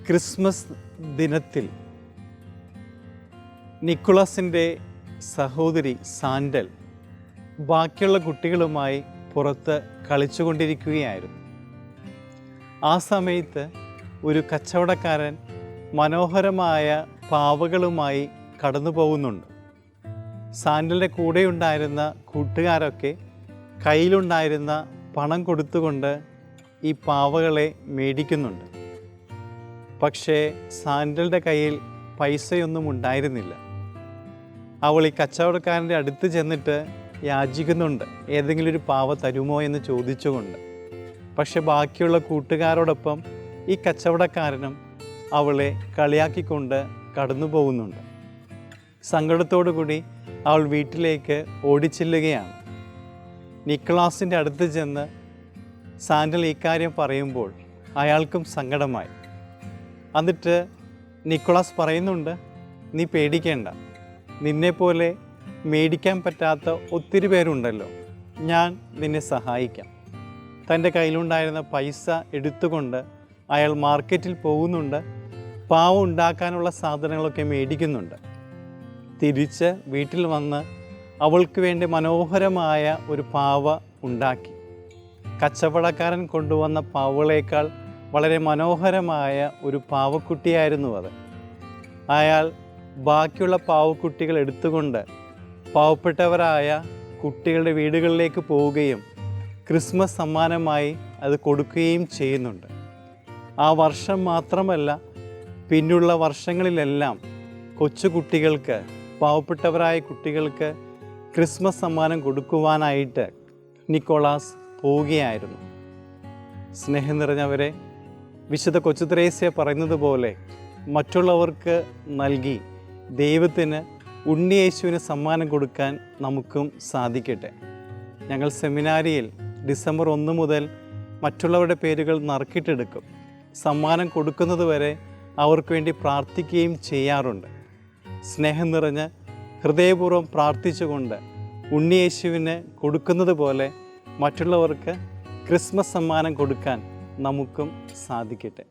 Christmas ദിനത്തിൽ നിക്കോളാസിൻ്റെ സഹോദരി sandal ബാക്കിയുള്ള കുട്ടികളുമായി പുറത്ത് കളിച്ചുകൊണ്ടിരിക്കുകയായിരുന്നു. ആ സമയത്ത് ഒരു കച്ചവടക്കാരൻ മനോഹരമായ പാവകളുമായി കടന്നു പോകുന്നുണ്ട്. സാൻഡലിൻ്റെ കൂടെയുണ്ടായിരുന്ന കൂട്ടുകാരൊക്കെ കയ്യിലുണ്ടായിരുന്ന പണം കൊടുത്തുകൊണ്ട് ഈ പാവകളെ മേടിക്കുന്നുണ്ട്. പക്ഷേ സാൻഡലിൻ്റെ കയ്യിൽ പൈസയൊന്നും ഉണ്ടായിരുന്നില്ല. അവൾ ഈ കച്ചവടക്കാരൻ്റെ അടുത്ത് ചെന്നിട്ട് യാചിക്കുന്നുണ്ട്, ഏതെങ്കിലും ഒരു പാവ തരുമോ എന്ന് ചോദിച്ചുകൊണ്ട്. പക്ഷെ ബാക്കിയുള്ള കൂട്ടുകാരോടൊപ്പം ഈ കച്ചവടക്കാരനും അവളെ കളിയാക്കിക്കൊണ്ട് കടന്നു പോകുന്നുണ്ട്. സങ്കടത്തോടു കൂടി അവൾ വീട്ടിലേക്ക് ഓടിച്ചെല്ലുകയാണ്. നിക്കോളാസിൻ്റെ അടുത്ത് ചെന്ന് സാൻഡൽ ഇക്കാര്യം പറയുമ്പോൾ അയാൾക്കും സങ്കടമായി. എന്നിട്ട് നിക്കോളാസ് പറയുന്നുണ്ട്, നീ പേടിക്കേണ്ട, നിന്നെപ്പോലെ മേടിക്കാൻ പറ്റാത്ത ഒത്തിരി പേരുണ്ടല്ലോ, ഞാൻ നിന്നെ സഹായിക്കാം. തൻ്റെ കയ്യിലുണ്ടായിരുന്ന പൈസ എടുത്തുകൊണ്ട് അയാൾ മാർക്കറ്റിൽ പോകുന്നുണ്ട്. പാവ ഉണ്ടാക്കാനുള്ള സാധനങ്ങളൊക്കെ മേടിക്കുന്നുണ്ട്. തിരിച്ച് വീട്ടിൽ വന്ന് അവൾക്ക് വേണ്ടി മനോഹരമായ ഒരു പാവ ഉണ്ടാക്കി. കച്ചവടക്കാരൻ കൊണ്ടുവന്ന പാവകളേക്കാൾ വളരെ മനോഹരമായ ഒരു പാവക്കുട്ടിയായിരുന്നു അത്. അയാൾ ബാക്കിയുള്ള പാവക്കുട്ടികൾ എടുത്തുകൊണ്ട് പാവപ്പെട്ടവരായ കുട്ടികളുടെ വീടുകളിലേക്ക് പോവുകയും ക്രിസ്മസ് സമ്മാനമായി അത് കൊടുക്കുകയും ചെയ്യുന്നുണ്ട്. ആ വർഷം മാത്രമല്ല, പിന്നുള്ള വർഷങ്ങളിലെല്ലാം കൊച്ചു കുട്ടികൾക്ക്, പാവപ്പെട്ടവരായ കുട്ടികൾക്ക് ക്രിസ്മസ് സമ്മാനം കൊടുക്കുവാനായിട്ട് നിക്കോളാസ് പോവുകയായിരുന്നു. സ്നേഹം നിറഞ്ഞവരെ, വിശുദ്ധ കൊച്ചു ത്രേസ്യ പറയുന്നത് പോലെ മറ്റുള്ളവർക്ക് നൽകി ദൈവത്തിന് ഉണ്ണിയേശുവിന് സമ്മാനം കൊടുക്കാൻ നമുക്കും സാധിക്കട്ടെ. ഞങ്ങൾ സെമിനാരിയിൽ ഡിസംബർ 1 മുതൽ മറ്റുള്ളവരുടെ പേരുകൾ നറുക്കിട്ടെടുക്കും. സമ്മാനം കൊടുക്കുന്നത് വരെ അവർക്ക് വേണ്ടി പ്രാർത്ഥിക്കുകയും ചെയ്യാറുണ്ട്. സ്നേഹം നിറഞ്ഞ് ഹൃദയപൂർവ്വം പ്രാർത്ഥിച്ചുകൊണ്ട് ഉണ്ണിയേശുവിന് കൊടുക്കുന്നത് പോലെ മറ്റുള്ളവർക്ക് ക്രിസ്മസ് സമ്മാനം കൊടുക്കാൻ നമുക്കും സാധിക്കട്ടെ.